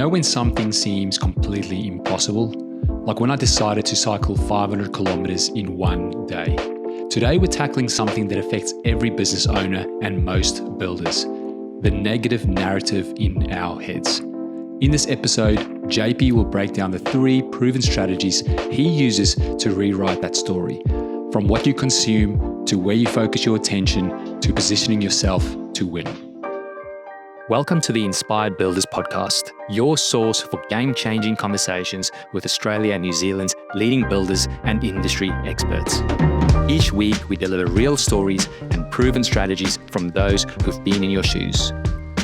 Know when something seems completely impossible? Like when I decided to cycle 500 kilometers in one day. Today we're tackling something that affects every business owner and most builders, the negative narrative in our heads. In this episode, JP will break down the 3 proven strategies he uses to rewrite that story, from what you consume to where you focus your attention to positioning yourself to win. Welcome to the Inspired Builders Podcast, your source for game-changing conversations with Australia and New Zealand's leading builders and industry experts. Each week, we deliver real stories and proven strategies from those who've been in your shoes.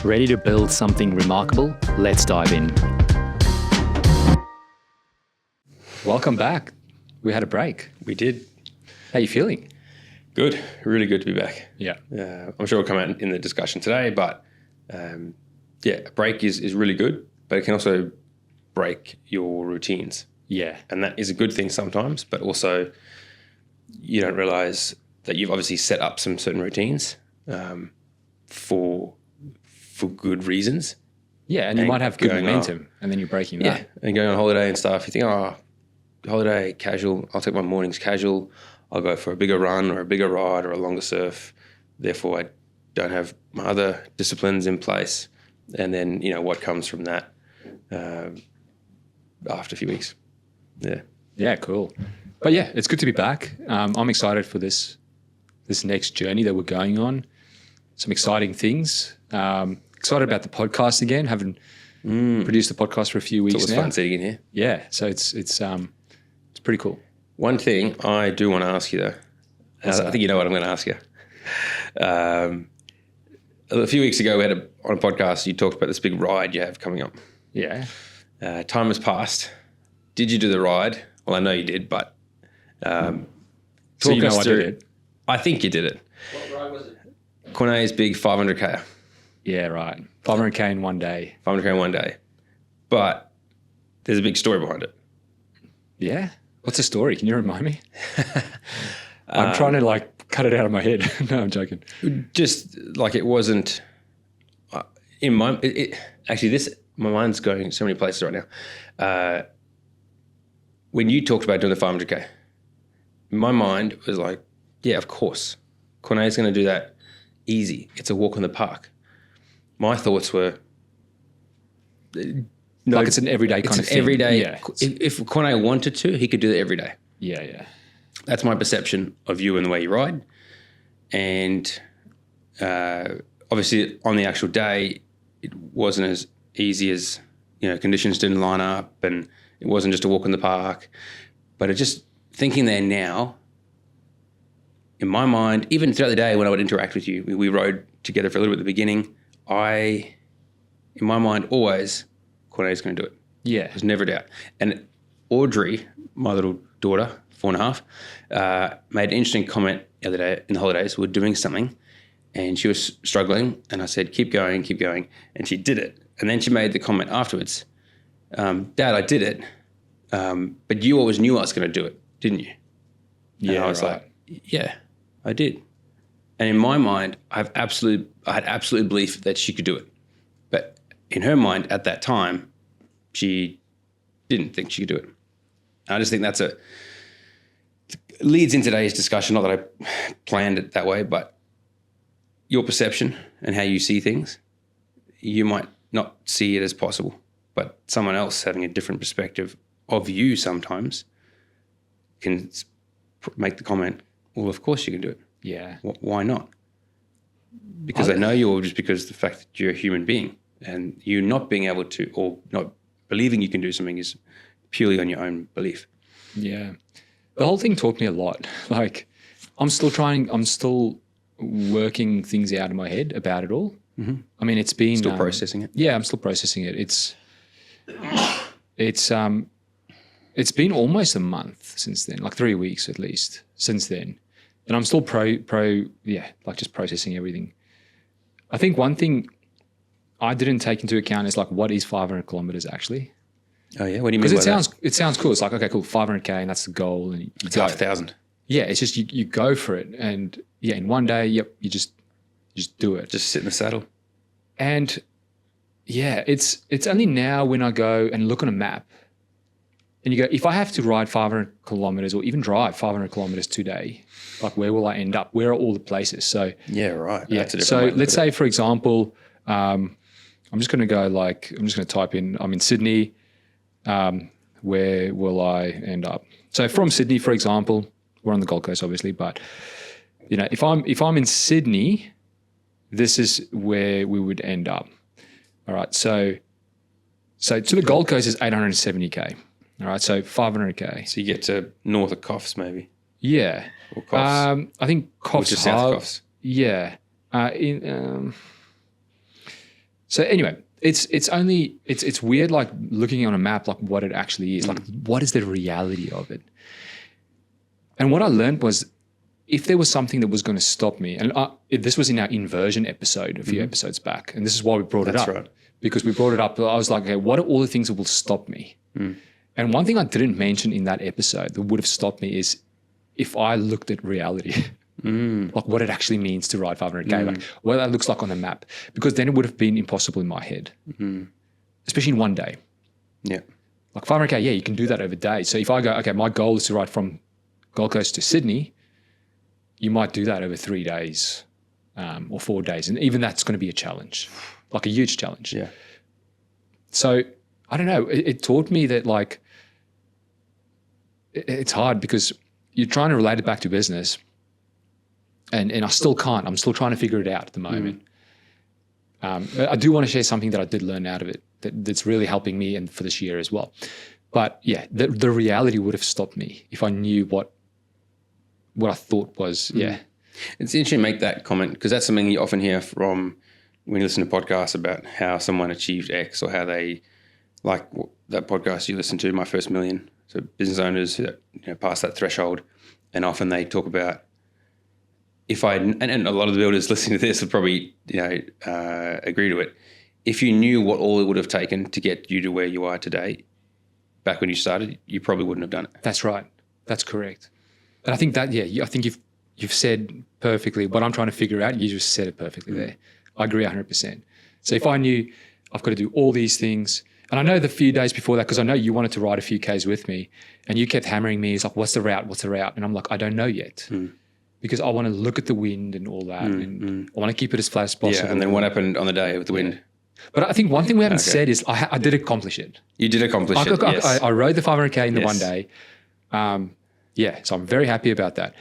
Ready to build something remarkable? Let's dive in. Welcome back. We had a break. We did. How are you feeling? Good. Really good to be back. Yeah. I'm sure we'll come out in the discussion today, but a break is really good, but it can also break your routines. Yeah. And that is a good thing sometimes, but also you don't realize that you've obviously set up some certain routines for good reasons. Yeah, and you might have good momentum and then you're breaking that. Yeah, and going on holiday and stuff, you think, holiday, casual, I'll take my mornings casual, I'll go for a bigger run or a bigger ride or a longer surf, therefore I don't have my other disciplines in place. And then, what comes from that after a few weeks. Yeah. Yeah, cool. But yeah, it's good to be back. I'm excited for this next journey that we're going on. Some exciting things. Excited about the podcast again. Haven't produced the podcast for a few weeks now. It's always fun sitting in here. Yeah, so it's pretty cool. One thing I do want to ask you though, I think you know what I'm going to ask you. A few weeks ago, we had on a podcast, you talked about this big ride you have coming up. Yeah. Time has passed. Did you do the ride? Well, I know you did, but so you know I did it. I think you did it. What ride was it? Corne's big 500K. Yeah, right. 500K in one day. 500K in one day. But there's a big story behind it. Yeah? What's the story? Can you remind me? I'm trying to cut it out of my head. No, I'm joking. Just like it wasn't in my my mind's going so many places right now. When you talked about doing the 500K, my mind was like, yeah, of course. Corne's going to do that easy. It's a walk in the park. My thoughts were, no, it's an everyday kind of thing. Everyday. Yeah. If Corne wanted to, he could do it every day. Yeah, yeah. That's my perception of you and the way you ride. And obviously on the actual day, it wasn't as easy as, conditions didn't line up and it wasn't just a walk in the park. But it just thinking there now, in my mind, even throughout the day when I would interact with you, we rode together for a little bit at the beginning, in my mind, always, Corne's going to do it. Yeah. There's never a doubt. And Audrey, my little daughter, 4.5, made an interesting comment the other day in the holidays. We were doing something and she was struggling and I said, keep going. And she did it. And then she made the comment afterwards, Dad, I did it, but you always knew I was going to do it, didn't you? And Yeah, I was right. like, yeah, I did. And in my mind, I had absolute belief that she could do it. But in her mind at that time, she didn't think she could do it. I just think leads into today's discussion, not that I planned it that way, but your perception and how you see things, you might not see it as possible, but someone else having a different perspective of you sometimes can make the comment, well, of course you can do it. Yeah. Why not? Because they know you, or just because the fact that you're a human being and you not being able to, or not believing you can do something is purely on your own belief. Yeah. The whole thing taught me a lot. I'm still working things out in my head about it all. Mm-hmm. I mean, it's been... Still processing it? Yeah, I'm still processing it. It's been almost a month since then, 3 weeks at least since then. And I'm still just processing everything. I think one thing I didn't take into account is what is 500 kilometers actually? Oh yeah, what do you mean by that? It sounds cool. It's okay, cool, 500K and that's the goal. And it's 5,000. Yeah, it's just you go for it. And yeah, in one day, you just do it. Just sit in the saddle. And yeah, it's only now when I go and look on a map and you go, if I have to ride 500 kilometers or even drive 500 kilometers today, like where will I end up? Where are all the places? So Yeah, right. yeah. That's a different So way to let's look at say, for example, I'm just going to go I'm just going to type in, I'm in Sydney. Where will I end up? So from Sydney, for example, we're on the Gold Coast, obviously, but if I'm in Sydney, this is where we would end up. All right. So to the Gold Coast is 870K. All right. So 500K. it. So you get to north of Coffs, maybe. Yeah. Or Coffs. I think Coffs Just south Hub. of Coffs. Yeah. So anyway, it's weird, like looking on a map, like what it actually is, like what is the reality of it. And what I learned was, if there was something that was going to stop me, and this was in our inversion episode a few episodes back, and this is why we brought it up. That's right. Because we brought it up, I was like, okay, what are all the things that will stop me? And one thing I didn't mention in that episode that would have stopped me is if I looked at reality, like what it actually means to ride 500K, like what that looks like on a map, because then it would have been impossible in my head, especially in one day. Yeah. Like 500K, yeah, you can do that over days. So if I go, okay, my goal is to ride from Gold Coast to Sydney, you might do that over 3 days or 4 days. And even that's going to be a challenge, like a huge challenge. Yeah. So I don't know. It taught me that like, it's hard because you're trying to relate it back to business and I still can't. I'm still trying to figure it out at the moment. I do want to share something that I did learn out of it that's really helping me and for this year as well. But yeah, the reality would have stopped me if I knew what I thought was, It's interesting to make that comment because that's something you often hear from when you listen to podcasts about how someone achieved X or how they, like that podcast you listen to, My First Million. So business owners that pass that threshold, and often they talk about and a lot of the builders listening to this would probably agree to it. If you knew what all it would have taken to get you to where you are today, back when you started, you probably wouldn't have done it. That's right. That's correct. And I think that, I think you've said perfectly what I'm trying to figure out. You just said it perfectly there. I agree 100%. So if I knew I've got to do all these things, and I know the few days before that, because I know you wanted to ride a few Ks with me, and you kept hammering me. It's like, what's the route? What's the route? And I'm like, I don't know yet, because I want to look at the wind and all that, and I want to keep it as flat as possible. Yeah, and then what happened on the day with the wind? But I think one thing we haven't said is I did accomplish it. You did accomplish it, yes. I rode the 500K in the one day. So I'm very happy about that.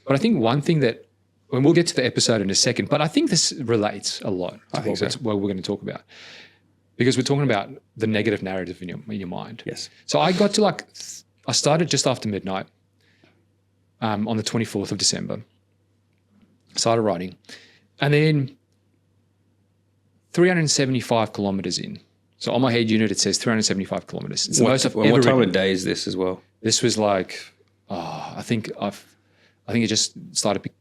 But I think one thing that, and we'll get to the episode in a second, but I think this relates a lot to what we're going to talk about. Because we're talking about the negative narrative in your mind. Yes. So I got to I started just after midnight on the 24th of December. Started riding. And then 375 kilometers in. So on my head unit, it says 375 kilometers. It's the most I've ever What time ridden. of day is this as well? This was like, I think it just started,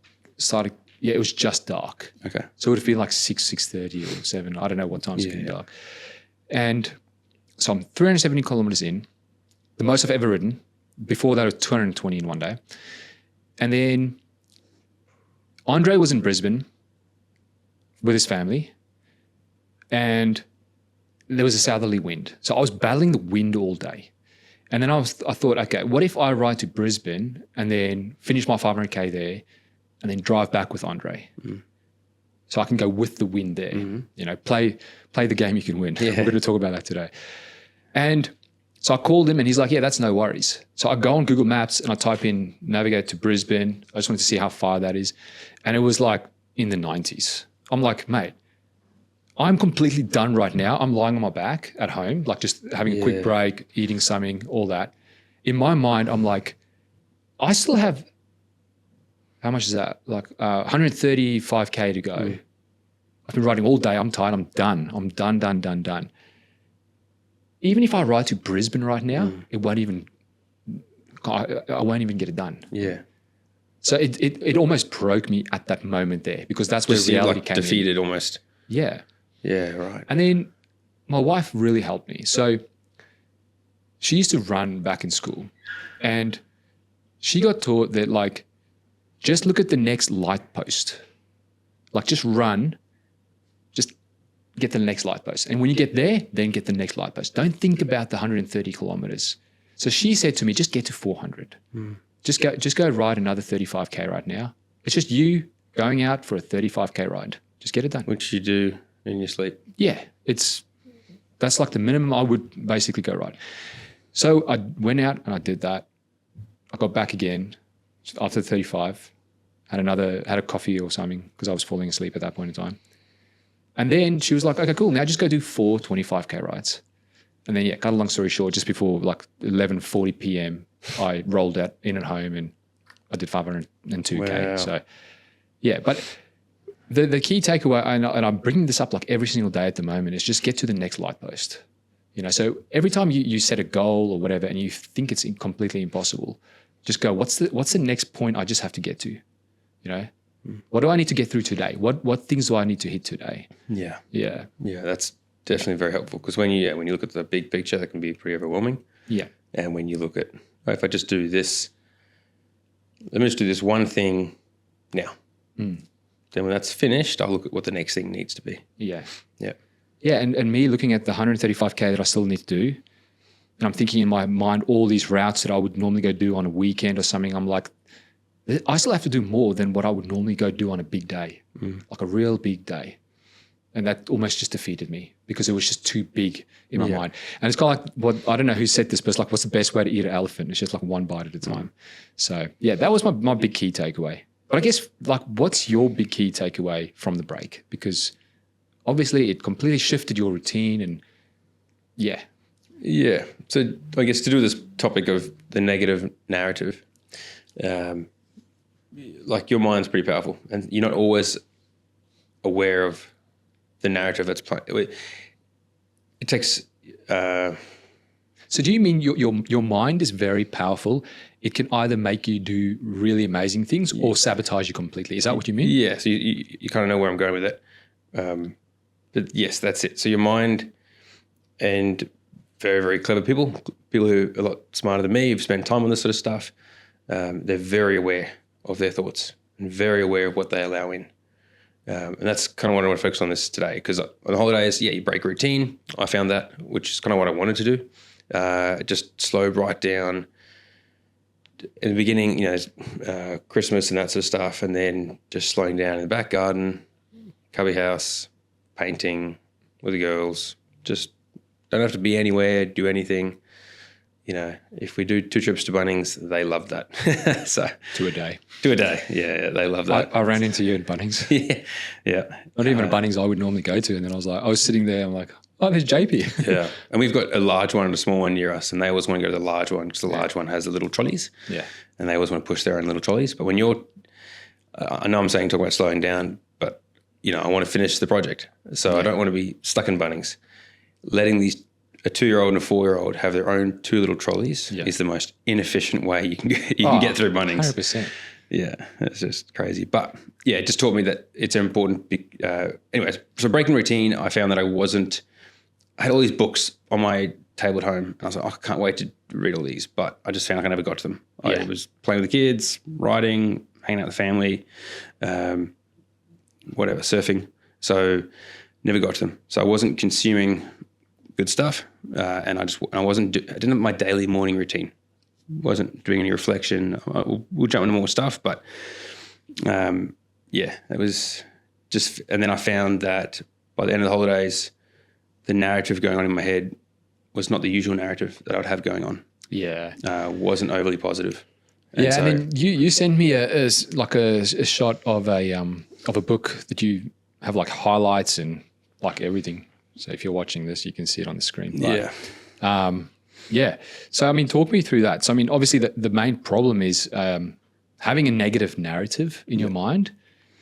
it was just dark. Okay. So it would have been like 6:30 or 7. I don't know what time it's getting dark. And so I'm 370 kilometers in, the most I've ever ridden. Before that, it was 220 in one day. And then Andre was in Brisbane with his family, and there was a southerly wind. So I was battling the wind all day. And then I thought, okay, what if I ride to Brisbane and then finish my 500K there and then drive back with Andre? So I can go with the wind there, play the game you can win. Yeah. We're going to talk about that today. And so I called him and he's like, yeah, that's no worries. So I go on Google Maps and I type in navigate to Brisbane. I just wanted to see how far that is. And it was like in the 90s. I'm like, mate, I'm completely done right now. I'm lying on my back at home, like just having a quick break, eating something, all that. In my mind, I'm like, I still have, how much is that? Like 135K to go. I've been riding all day. I'm tired. I'm done. I'm done. Even if I ride to Brisbane right now, it won't even, I won't even get it done. Yeah. So it almost broke me at that moment there, because that's where reality came in. Defeated almost. Yeah. Yeah, right. And then my wife really helped me. So she used to run back in school, and she got taught that, like, just look at the next light post. Like, just run, just get to the next light post. And when you get there, then get the next light post. Don't think about the 130 kilometers. So she said to me, just get to 400. Just go ride another 35K right now. It's just you going out for a 35K ride. Just get it done. Which you do in your sleep. Yeah, that's like the minimum I would basically go ride. So I went out and I did that. I got back again after 35, had a coffee or something because I was falling asleep at that point in time. And then she was like, okay, cool. Now just go do 4 25K rides. And then, cut a long story short, just before like 11:40 p.m., I rolled out in at home and I did 502K. Wow. So, but the key takeaway, and I'm bringing this up like every single day at the moment, is just get to the next light post. So every time you set a goal or whatever and you think it's completely impossible, just go, what's the next point I just have to get to? What do I need to get through today? What things do I need to hit today? Yeah. Yeah. Yeah, that's definitely very helpful because when you look at the big picture, that can be pretty overwhelming. Yeah. And when you look at, if I just do this, let me just do this one thing now. Then when that's finished, I'll look at what the next thing needs to be. Yeah. Yeah. Yeah, and me looking at the 135K that I still need to do, and I'm thinking in my mind all these routes that I would normally go do on a weekend or something, I'm like, I still have to do more than what I would normally go do on a big day, like a real big day. And that almost just defeated me because it was just too big in my mind. And it's kind of like, I don't know who said this, but it's like, what's the best way to eat an elephant? It's just like one bite at a time. So yeah, that was my big key takeaway. But I guess like, what's your big key takeaway from the break? Because obviously it completely shifted your routine and Yeah. So I guess to do this topic of the negative narrative, like your mind's pretty powerful and you're not always aware of the narrative that's playing. It takes. So do you mean your mind is very powerful? It can either make you do really amazing things or sabotage you completely. Is that what you mean? Yeah. So you kind of know where I'm going with it. But yes, that's it. So your mind and very, very clever people who are a lot smarter than me, who've spent time on this sort of stuff, they're very aware of their thoughts and very aware of what they allow in. And that's kind of what I want to focus on this today because on the holidays, you break routine. I found that, which is kind of what I wanted to do. Just slow right down. In the beginning, Christmas and that sort of stuff, and then just slowing down in the back garden, cubby house, painting with the girls. Just don't have to be anywhere, do anything. If we do 2 trips to Bunnings, they love that. So 2 a day. 2 a day. Yeah, they love that. I ran into you at Bunnings. Yeah. Not even a Bunnings I would normally go to. And then I was sitting there, I'm like, oh, there's JP. Yeah. And we've got a large one and a small one near us, and they always want to go to the large one because the large one has the little trolleys. Yeah. And they always want to push their own little trolleys. But when I know I'm saying talk about slowing down, but, I want to finish the project. So I don't want to be stuck in Bunnings. Letting a 2-year-old and a 4-year-old have their own 2 little trolleys is the most inefficient way you can get through Bunnings. 100%. Yeah, it's just crazy. But yeah, it just taught me that it's important. Anyways, so breaking routine, I found that I had all these books on my table at home. And I was like, I can't wait to read all these. But I just found like I never got to them. Yeah. I was playing with the kids, writing, hanging out with the family, surfing. So never got to them. So I wasn't consuming good stuff. And I didn't have my daily morning routine. Wasn't doing any reflection. We'll jump into more stuff, but it was just. And then I found that by the end of the holidays, the narrative going on in my head was not the usual narrative that I'd have going on. Yeah, wasn't overly positive. And and then you sent me a shot of a book that you have like highlights and like everything. So if you're watching this, you can see it on the screen. But, So, talk me through that. So, obviously the main problem is having a negative narrative in your mind,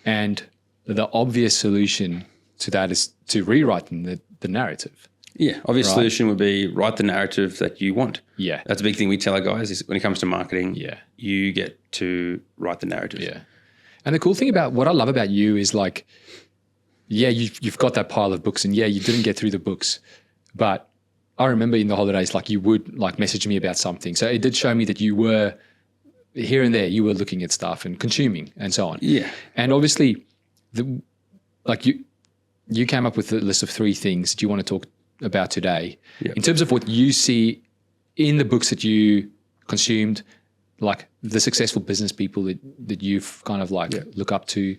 and the obvious solution to that is to rewrite the narrative. Yeah, obvious solution would be write the narrative that you want. Yeah. That's a big thing we tell our guys is when it comes to marketing, you get to write the narrative. Yeah. And the cool thing about what I love about you is like, you've got that pile of books and you didn't get through the books, but I remember in the holidays, like you would like message me about something. So it did show me that you were here and there, you were looking at stuff and consuming and so on. Yeah. And obviously you came up with a list of 3 things that you want to talk about today. Yeah. In terms of what you see in the books that you consumed, like the successful business people that you've kind of like look up to,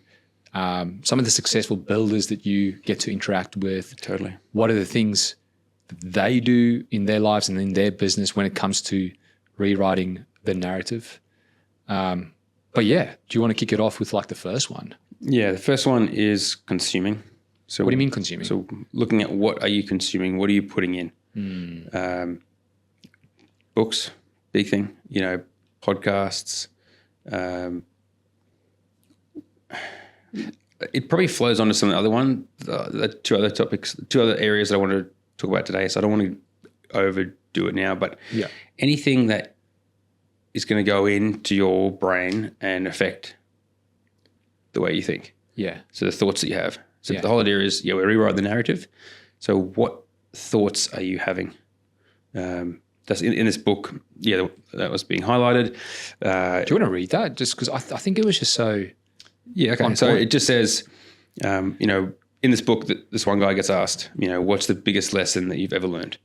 some of the successful builders that you get to interact with. Totally. What are the things that they do in their lives and in their business when it comes to rewriting the narrative? But yeah, do you want to kick it off with like the first one? Yeah, the first one is consuming. So What do you mean consuming? So looking at what are you consuming, what are you putting in? Books, big thing. Podcasts. It probably flows onto some of the other one. The 2 other topics, 2 other areas that I want to talk about today. So I don't want to overdo it now, but anything that is going to go into your brain and affect the way you think. Yeah. So the thoughts that you have. So the whole idea is, we rewrite the narrative. So what thoughts are you having? That's in this book. Yeah, that was being highlighted. Do you want to read that? Just because I think it was just so. Yeah. Okay. So it just says, in this book, this one guy gets asked, what's the biggest lesson that you've ever learned?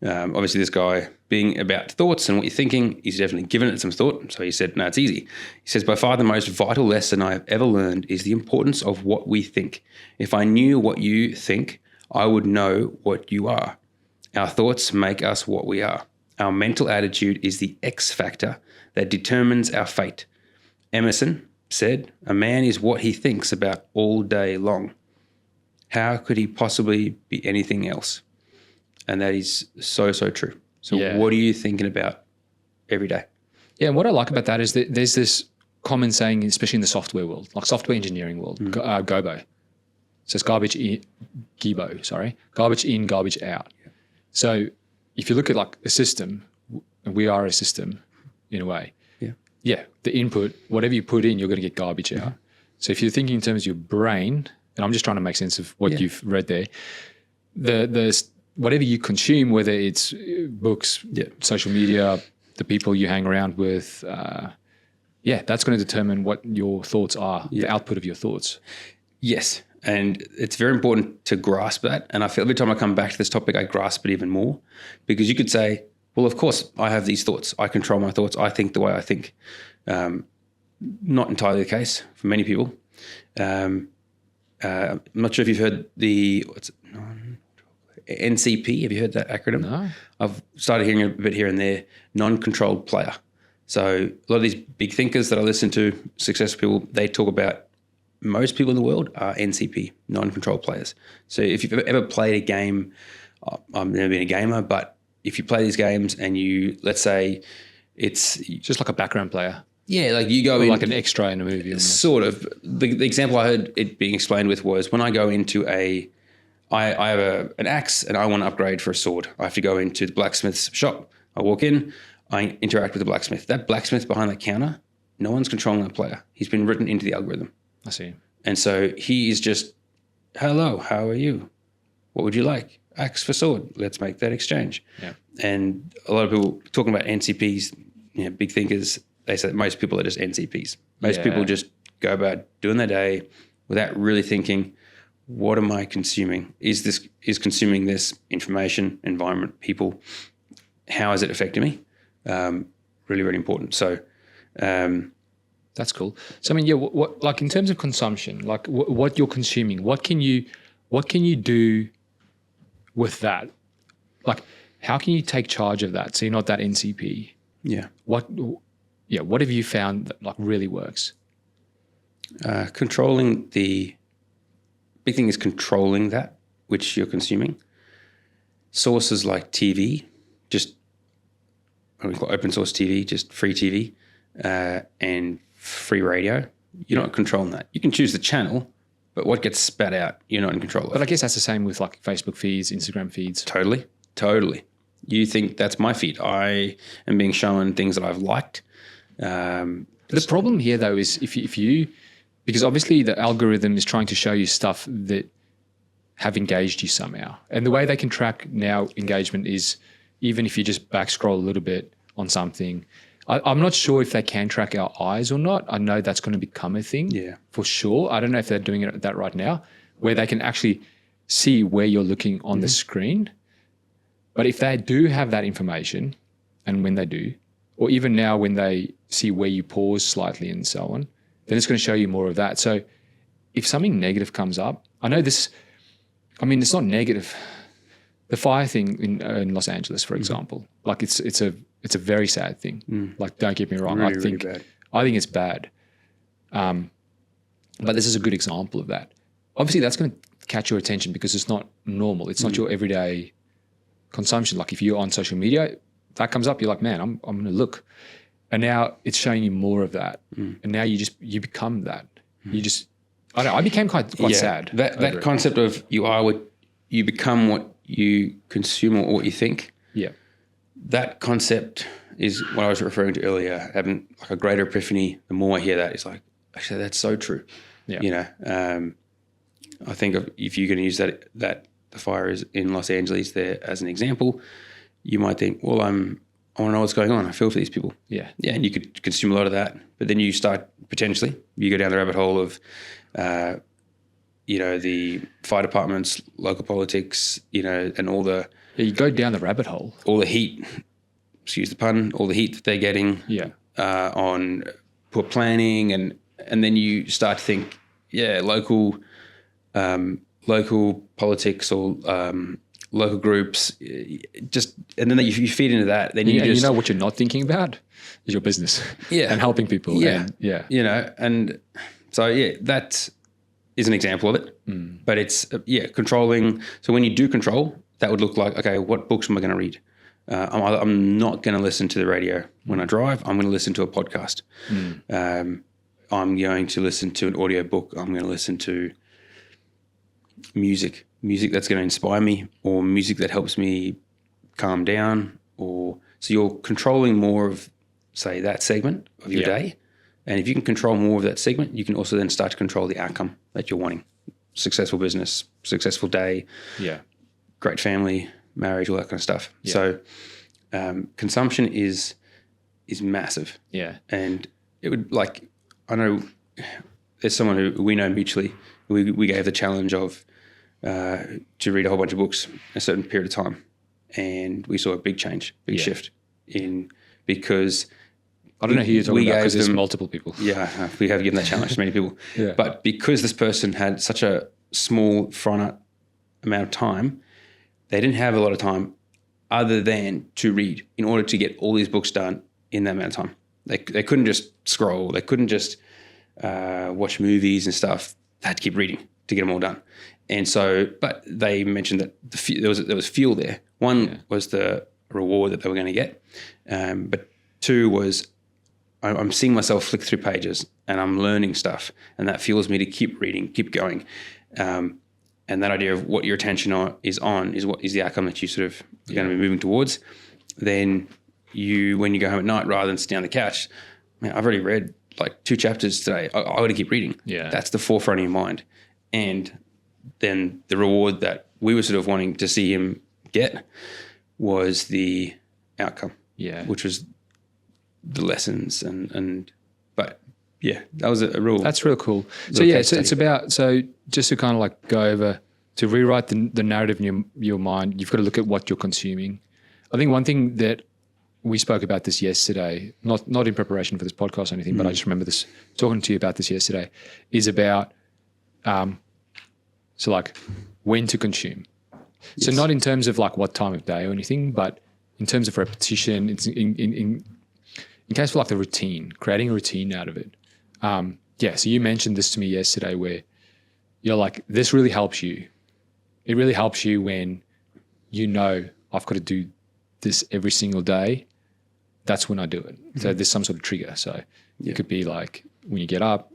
Obviously, this guy being about thoughts and what you're thinking, he's definitely given it some thought. So he said, no, it's easy. He says, by far the most vital lesson I've ever learned is the importance of what we think. If I knew what you think, I would know what you are. Our thoughts make us what we are. Our mental attitude is the X factor that determines our fate. Emerson said, a man is what he thinks about all day long. How could he possibly be anything else? And that is so, so true. So what are you thinking about every day? Yeah, and what I like about that is that there's this common saying, especially in the software world, like software engineering world, GOBO. So it's garbage in, garbage in, garbage out. Yeah. So if you look at like a system, we are a system in a way. Yeah, the input, whatever you put in, you're going to get garbage out. So if you're thinking in terms of your brain, and I'm just trying to make sense of what you've read there, the whatever you consume, whether it's books, social media, the people you hang around with, that's going to determine what your thoughts are, the output of your thoughts. Yes, and it's very important to grasp that. And I feel every time I come back to this topic, I grasp it even more, because you could say, well, of course, I have these thoughts. I control my thoughts. I think the way I think. Not entirely the case for many people. I'm not sure if you've heard NCP. Have you heard that acronym? No. I've started hearing a bit here and there. Non-controlled player. So a lot of these big thinkers that I listen to, successful people, they talk about most people in the world are NCP, non-controlled players. So if you've ever played a game, I've never been a gamer, but if you play these games and you, let's say it's just like a background player. Yeah, like you go in like an extra in a movie. Almost. Sort of. The example I heard it being explained with was when I go into I have an axe and I want to upgrade for a sword. I have to go into the blacksmith's shop. I walk in, I interact with the blacksmith. That blacksmith behind the counter, no one's controlling that player. He's been written into the algorithm. I see. And so he is just, hello, how are you? What would you like? Axe for sword. Let's make that exchange. Yeah. And a lot of people talking about NCPs, big thinkers, they say that most people are just NCPs. Most people just go about doing their day without really thinking, what am I consuming? Is consuming this information, environment, people, how is it affecting me? Really, really important. So that's cool. So I mean, what like in terms of consumption, like what you're consuming, what can you do with that? Like, how can you take charge of that so you're not that NCP? Yeah. What have you found that like really works? Controlling the big thing is controlling that which you're consuming. Sources like TV, just what we call open source TV, just free TV, and free radio. You're not controlling that. You can choose the channel, but what gets spat out, you're not in control of. But I guess that's the same with like Facebook feeds, Instagram feeds. Totally. You think that's my feed. I am being shown things that I've liked. The problem here though is if you because obviously the algorithm is trying to show you stuff that have engaged you somehow. And the way they can track now engagement is even if you just back scroll a little bit on something. I'm not sure if they can track our eyes or not. I know that's going to become a thing for sure. I don't know if they're doing that right now, where they can actually see where you're looking on the screen. But if they do have that information, and when they do, or even now when they see where you pause slightly and so on, then it's going to show you more of that. So if something negative comes up, I know this, I mean, it's not negative. The fire thing in Los Angeles, for example, like it's a very sad thing. Like, don't get me wrong. Really, I think it's bad. But this is a good example of that. Obviously, that's going to catch your attention because it's not normal. It's not your everyday consumption. Like if you're on social media, that comes up, you're like, man, I'm going to look. And now it's showing you more of that. And now you become that. You just, I don't know, I became quite sad. That concept of you become what you consume or what you think. Yeah. That concept is what I was referring to earlier, having like a greater epiphany. The more I hear that, it's like, actually, that's so true. Yeah. You know, I think if you're going to use that the fire is in Los Angeles there as an example, you might think, well, I want to know what's going on. I feel for these people. Yeah. Yeah, and you could consume a lot of that. But then you start potentially, you go down the rabbit hole of, you know, the fire departments, local politics, you know, and all the... Yeah, you go down the rabbit hole. All the heat, excuse the pun, all the heat that they're getting on poor planning. And then you start to think, local politics or local groups, and then you feed into that. Then you know what you're not thinking about is your business, and helping people, you know, and so that is an example of it. But it's controlling. So when you do control, that would look like, okay, what books am I going to read? I'm not going to listen to the radio when I drive. I'm going to listen to a podcast. I'm going to listen to an audio book. I'm going to listen to music that's going to inspire me, or music that helps me calm down. Or so you're controlling more of, say, that segment of your day. And if you can control more of that segment, you can also then start to control the outcome that you're wanting. Successful business, successful day, great family, marriage, all that kind of stuff. Yeah. So consumption is massive. Yeah. And it would, like, I know there's someone who we know mutually. We gave the challenge of to read a whole bunch of books in a certain period of time, and we saw a big change, shift in, because I don't know who you're talking about, because there's multiple people. Yeah, we have given that challenge to many people. Yeah. But because this person had such a small finite amount of time, they didn't have a lot of time other than to read in order to get all these books done in that amount of time. They couldn't just scroll. They couldn't just watch movies and stuff. They had to keep reading to get them all done. And so, but they mentioned that there was fuel there. One was the reward that they were going to get, but two was I'm seeing myself flick through pages and I'm learning stuff, and that fuels me to keep reading, keep going. And that idea of what your attention is what is the outcome that you sort of are going to be moving towards. Then when you go home at night, rather than sitting on the couch, man, I've already read like 2 chapters today. I got to keep reading. Yeah. That's the forefront of your mind. And then the reward that we were sort of wanting to see him get was the outcome. Yeah. Which was the lessons but yeah, that was that's real cool. So it's about, so just to kind of like go over, to rewrite the narrative in your mind, you've got to look at what you're consuming. I think one thing that we spoke about this yesterday, not in preparation for this podcast or anything, but I just remember this, talking to you about this yesterday, is about, so like when to consume. Yes. So not in terms of like what time of day or anything, but in terms of repetition, it's in case for like the routine, creating a routine out of it. So you mentioned this to me yesterday where you're like, this really helps you. It really helps you when you know I've got to do this every single day. That's when I do it. Mm-hmm. So there's some sort of trigger. So it could be like when you get up,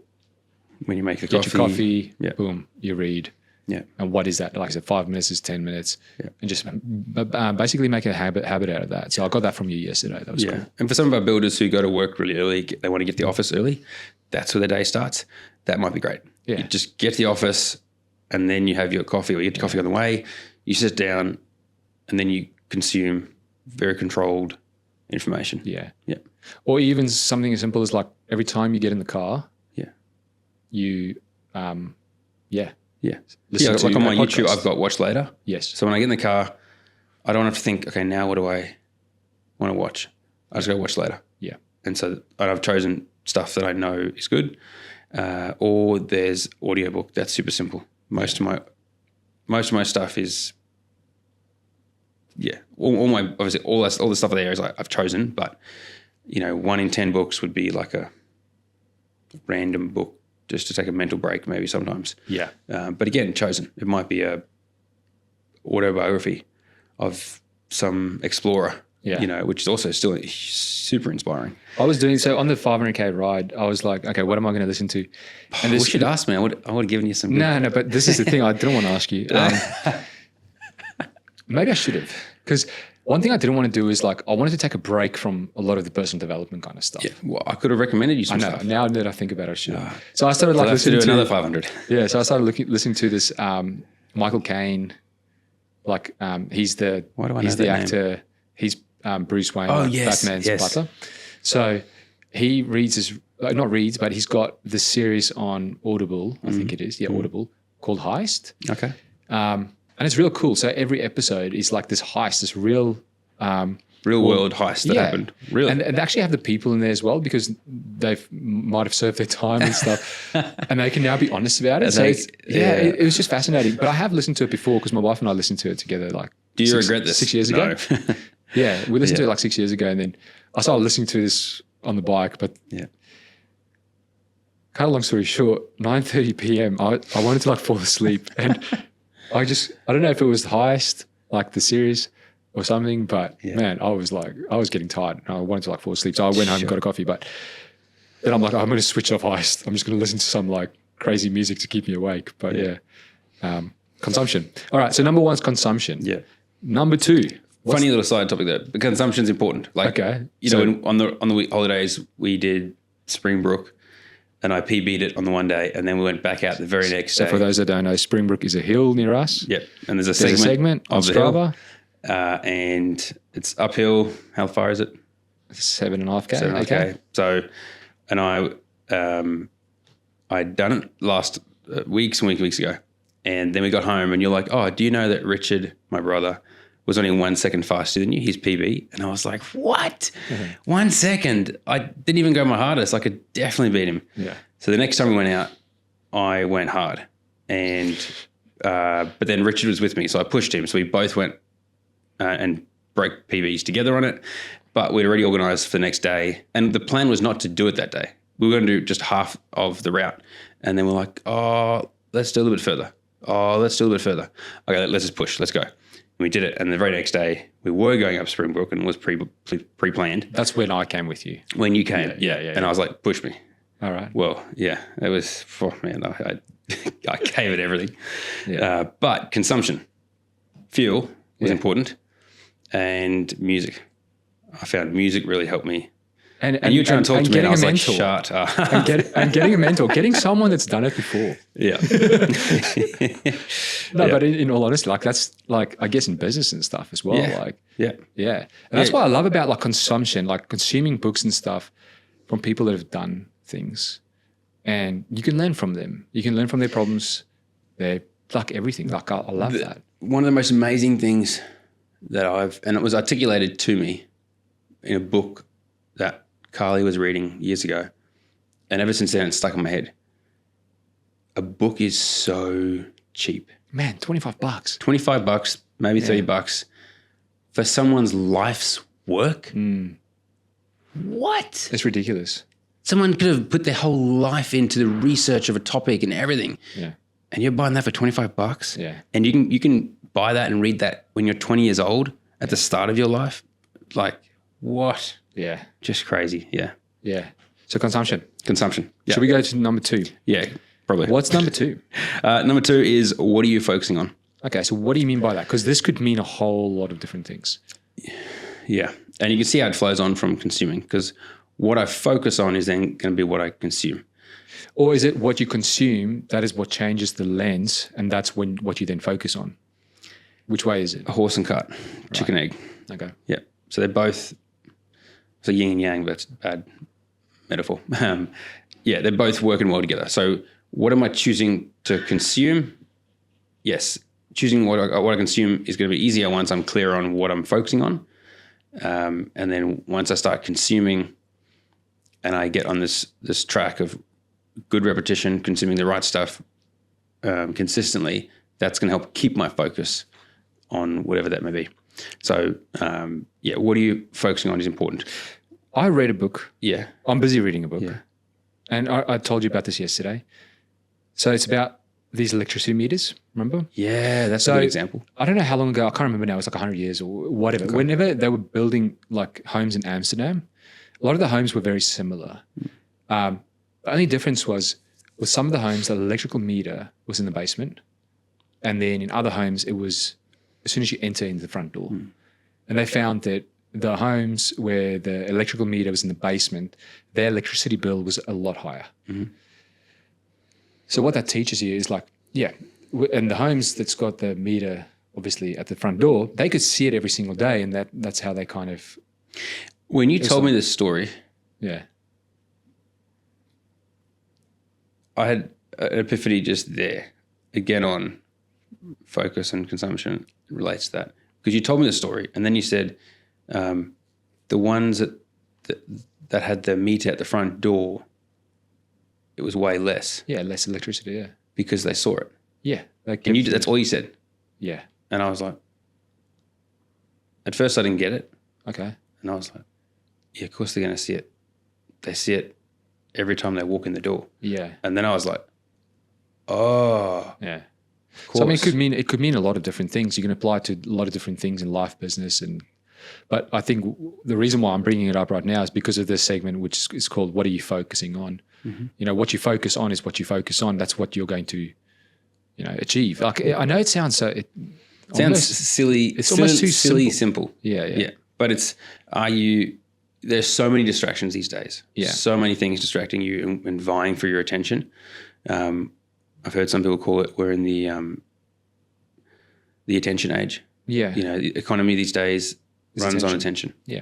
when you make your coffee, boom, you read. Yeah. And what is that? Like I said, 5 minutes is 10 minutes. Yeah. And just basically make a habit out of that. So I got that from you yesterday. That was cool. And for some of our builders who go to work really early, they want to get to the office early, that's where the day starts. That might be great. Yeah. You just get to the office and then you have your coffee, or you get your coffee on the way, you sit down and then you consume very controlled information. Yeah. Yeah. Or even something as simple as like every time you get in the car, you Yeah. Listen Yeah, to like on my a YouTube, podcast. I've got watch later. Yes. So when I get in the car, I don't have to think, okay, now what do I want to watch? I just go watch later. Yeah. And so I've chosen stuff that I know is good. Or there's audiobook. That's super simple. Most of my stuff is, all my, obviously all the stuff there is I've chosen, but 1 in 10 books would be like a random book just to take a mental break maybe sometimes. Yeah. But again, chosen. It might be a autobiography of some explorer, which is also still super inspiring. I was doing so on the 500K ride. I was like, okay, what am I going to listen to? And you should ask me. I would have given you some. No, but this is the thing. I didn't want to ask you. Maybe I should have, because one thing I didn't want to do is I wanted to take a break from a lot of the personal development kind of stuff. Yeah, well, I could have recommended you some stuff. Now that I think about it, I should have. So I started listening to another 500. Yeah, so I started listening to this Michael Caine. He's the actor. He's Bruce Wayne, Batman's butler. So he reads but he's got this series on Audible, I think it is, Audible, called Heist. Okay. And it's real cool. So every episode is like this heist, this real world heist that happened. Really? And they actually have the people in there as well, because might have served their time and stuff. And they can now be honest about it. It was just fascinating. But I have listened to it before, because my wife and I listened to it together Do you regret this? 6 years ago. Yeah, we listened to it 6 years ago, and then I started listening to this on the bike. But cut a long story short, 9:30 p.m. I wanted to fall asleep, and I don't know if it was the Heist, the series or something, but man, I was getting tired and I wanted to fall asleep. So I went home and got a coffee, but then I'm I'm going to switch off Heist. I'm just going to listen to some crazy music to keep me awake. But consumption. All right. So number 1 is consumption. Yeah. Number 2. Funny little side topic there. But consumption's important. Okay. On the holidays we did Springbrook, and I PB'd it on the one day, and then we went back out the very next day. So for those that don't know, Springbrook is a hill near us. Yep. And there's a segment of on the Strava. Hill, and it's uphill. How far is it? 7.5K. 7.5K. Okay. So, and I'd done it last weeks ago, and then we got home, and you're like, oh, do you know that Richard, my brother, was only 1 second faster than you, his PB? And I was like, what? 1 second? I didn't even go my hardest. I could definitely beat him. Yeah. So the next time we went out, I went hard. And but then Richard was with me, so I pushed him. So we both went and broke PBs together on it. But we'd already organised for the next day. And the plan was not to do it that day. We were going to do just half of the route. And then we're like, oh, let's do a little bit further. Oh, let's do a little bit further. Okay, let's just push. Let's go. And we did it. And the very next day, we were going up Springbrook, and it was pre-planned. That's when I came with you. When you came. Yeah. And I was like, push me. All right. Well, yeah, it was, I gave it everything. Yeah. But consumption, fuel was important, and music. I found music really helped me. And you were trying to talk to me, and I was like, shut up. and getting a mentor, getting someone that's done it before. Yeah. But in all honesty, that's I guess in business and stuff as well. Yeah. And that's what I love about consumption, consuming books and stuff from people that have done things, and you can learn from them. You can learn from their problems. They're everything. I love that. One of the most amazing things that and it was articulated to me in a book that Carly was reading years ago, and ever since then it's stuck in my head. A book is so cheap. Man, $25. $25, maybe $30 for someone's life's work. What? It's ridiculous. Someone could have put their whole life into the research of a topic and everything. Yeah. And you're buying that for $25. Yeah. And you can buy that and read that when you're 20 years old at the start of your life. What? Yeah. Just crazy. Yeah. Yeah. So consumption. Yeah. Should we go to number 2? Yeah, probably. What's number 2? Number 2 is, what are you focusing on? Okay, so what do you mean by that? Because this could mean a whole lot of different things. Yeah. And you can see how it flows on from consuming, because what I focus on is then going to be what I consume. Or is it what you consume that is what changes the lens, and that's what you then focus on? Which way is it? A horse and cart, chicken egg. Okay. Yeah. So they're both, so yin and yang, but that's a bad metaphor. They're both working well together. So what am I choosing to consume? yes, choosing what I consume is going to be easier once I'm clear on what I'm focusing on. And then once I start consuming and I get on this track of good repetition, consuming the right stuff consistently, that's going to help keep my focus on whatever that may be. So, what are you focusing on is important. I read a book. Yeah. I'm busy reading a book. Yeah. And I told you about this yesterday. So it's about these electricity meters, remember? Yeah, that's a good example. I don't know how long ago, I can't remember now, it's like 100 years or whatever. Okay. Whenever they were building like homes in Amsterdam, a lot of the homes were very similar. The only difference was with some of the homes, the electrical meter was in the basement. And then in other homes, it was as soon as you enter into the front door. And they found that the homes where the electrical meter was in the basement, their electricity bill was a lot higher. Mm-hmm. So what that teaches you is like, and the homes that's got the meter obviously at the front door, they could see it every single day, and that's how they kind of. When you told me this story, I had an epiphany just there. Again, on focus and consumption relates to that, because you told me the story, and then you said the ones that had the meter at the front door, it was way less. Yeah, less electricity. Yeah, because they saw it. Yeah, and that's all you said. Yeah, and I was like, at first I didn't get it. Okay, and I was like, yeah, of course they're going to see it. They see it every time they walk in the door. Yeah, and then I was like, oh, yeah. So I mean, it could mean a lot of different things. You can apply it to a lot of different things in life, business, but I think the reason why I'm bringing it up right now is because of this segment, which is called "What Are You Focusing On?" Mm-hmm. You know, what you focus on is what you focus on. That's what you're going to, achieve. Like I know it sounds so. It sounds silly. It's almost too silly simple. Yeah. But there's so many distractions these days. Yeah. So many things distracting you and vying for your attention. I've heard some people call it we're in the attention age. Yeah. The economy these days runs on attention. Yeah.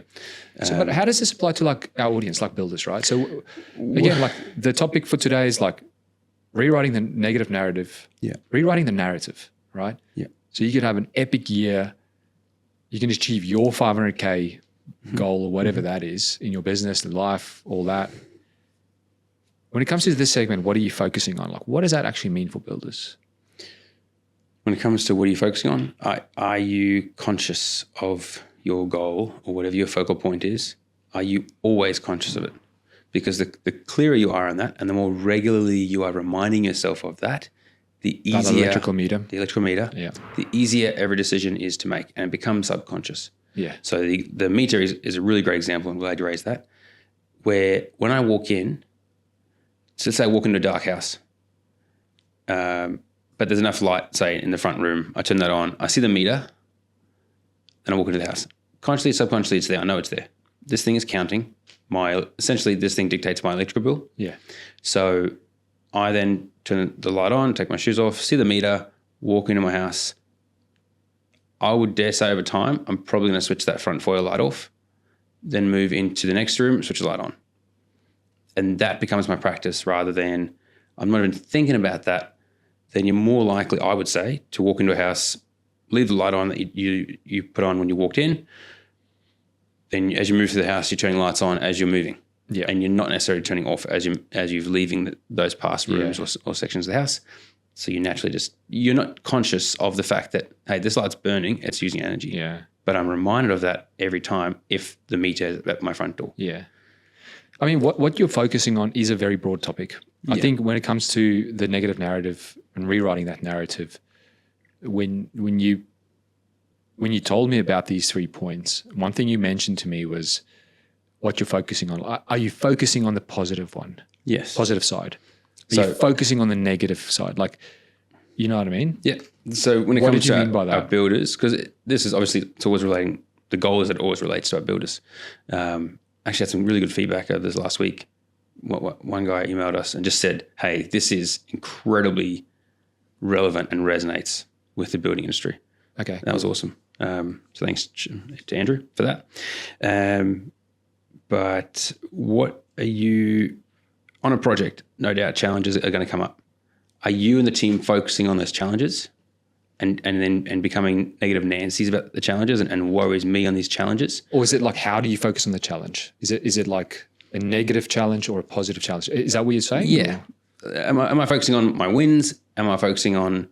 So, but how does this apply to like our audience, like builders, right? So again, like the topic for today is like rewriting the negative narrative. Yeah. Rewriting the narrative, right? Yeah. So you could have an epic year. You can achieve your 500K goal or whatever that is in your business, in life, all that. When it comes to this segment, what are you focusing on? Like, what does that actually mean for builders? When it comes to what are you focusing on, are you conscious of your goal or whatever your focal point is? Are you always conscious of it? Because the clearer you are on that and the more regularly you are reminding yourself of that, the easier the electrical meter, the easier every decision is to make, and it becomes subconscious. Yeah. So the meter is a really great example. I'm glad you raised that. Where when I walk in, so let's say I walk into a dark house, but there's enough light, say, in the front room. I turn that on. I see the meter, and I walk into the house. Consciously, subconsciously, it's there. I know it's there. This thing is counting. Essentially, this thing dictates my electrical bill. Yeah. So I then turn the light on, take my shoes off, see the meter, walk into my house. I would dare say over time, I'm probably going to switch that front foyer light off, then move into the next room, switch the light on. And that becomes my practice rather than I'm not even thinking about that. Then you're more likely, I would say, to walk into a house, leave the light on that you put on when you walked in. Then as you move through the house, you're turning lights on as you're moving. Yeah. And you're not necessarily turning off as you're leaving those past rooms or sections of the house. So you naturally you're not conscious of the fact that, hey, this light's burning, it's using energy. Yeah. But I'm reminded of that every time if the meter is at my front door. Yeah. I mean, what you're focusing on is a very broad topic. I think when it comes to the negative narrative and rewriting that narrative, when you told me about these 3 points, one thing you mentioned to me was what you're focusing on. Are you focusing on the positive one? Yes. Positive side. Are you focusing on the negative side? Like, you know what I mean? Yeah. So when it comes to our builders, because this is obviously, it's always relating, the goal is that it always relates to our builders. Actually had some really good feedback over this last week. One guy emailed us and just said, hey, this is incredibly relevant and resonates with the building industry. Okay. That was awesome. So thanks to Andrew for that. But what are you, on a project, no doubt challenges are going to come up. Are you and the team focusing on those challenges, and becoming negative Nancy's about the challenges and worries me on these challenges. Or is it like, how do you focus on the challenge? Is it like a negative challenge or a positive challenge? Is that what you're saying? Yeah. Am I focusing on my wins? Am I focusing on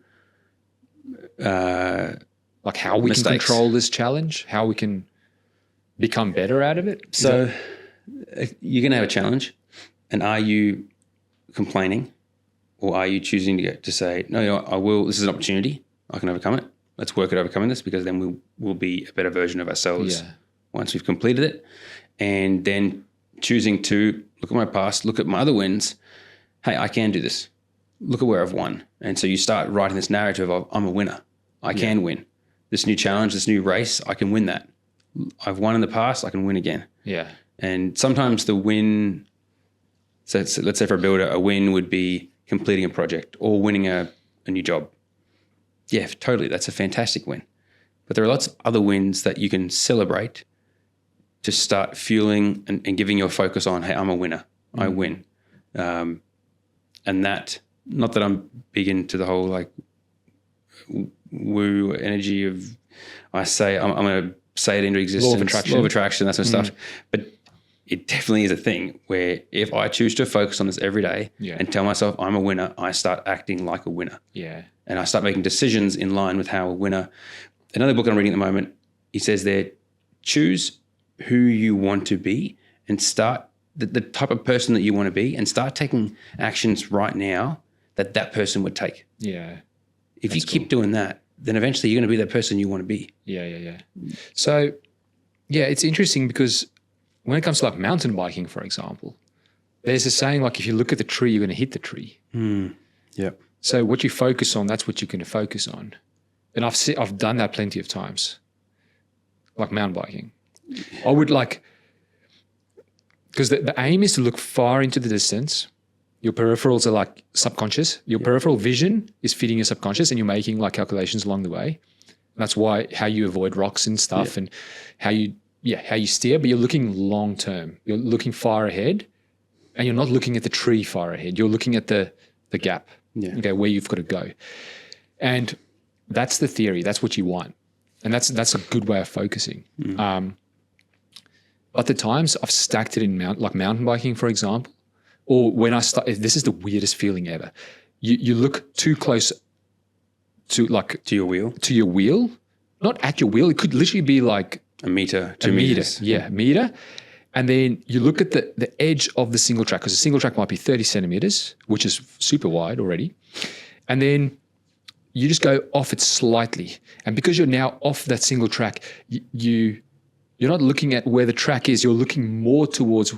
like how we mistakes? can control this challenge, how we can become better out of it? So you're going to have a challenge, and are you complaining, or are you choosing to say, no, you know, I will, this is an opportunity, I can overcome it. Let's work at overcoming this, because then we'll be a better version of ourselves once we've completed it. And then choosing to look at my past, look at my other wins. Hey, I can do this. Look at where I've won. And so you start writing this narrative of, I'm a winner. I can win. This new challenge, this new race, I can win that. I've won in the past, I can win again. Yeah. And sometimes the win, so let's say for a builder, a win would be completing a project or winning a new job. Yeah, totally. That's a fantastic win. But there are lots of other wins that you can celebrate to start fueling and giving your focus on, hey, I'm a winner. I win. And that, not that I'm big into the whole like woo energy of, I say, I'm going to say it into existence. Law of attraction, that sort of stuff. But it definitely is a thing where if I choose to focus on this every day and tell myself I'm a winner, I start acting like a winner. Yeah. And I start making decisions in line with how a winner. Another book I'm reading at the moment, he says there, choose who you want to be and start the type of person that you want to be, and start taking actions right now that person would take. Yeah. If you keep doing that, then eventually you're going to be that person you want to be. Yeah. So, yeah, it's interesting because when it comes to like mountain biking, for example, there's a saying like, if you look at the tree, you're going to hit the tree. Yep. So what you focus on, that's what you're going to focus on. And I've done that plenty of times, like mountain biking. I would like, because the aim is to look far into the distance. Your peripherals are like subconscious. Your peripheral vision is feeding your subconscious, and you're making like calculations along the way. That's why how you avoid rocks and stuff, and how you steer. But you're looking long term. You're looking far ahead, and you're not looking at the tree far ahead. You're looking at the gap. Yeah. Okay, where you've got to go, and that's the theory. That's what you want, and that's a good way of focusing. But the times I've stacked it in mountain biking, for example, or when I start, this is the weirdest feeling ever. You look too close to your wheel, not at your wheel. It could literally be like a meter, 2 meters. Yeah, meter. And then you look at the edge of the single track, because a single track might be 30 centimeters, which is super wide already. And then you just go off it slightly. And because you're now off that single track, you're not looking at where the track is. You're looking more towards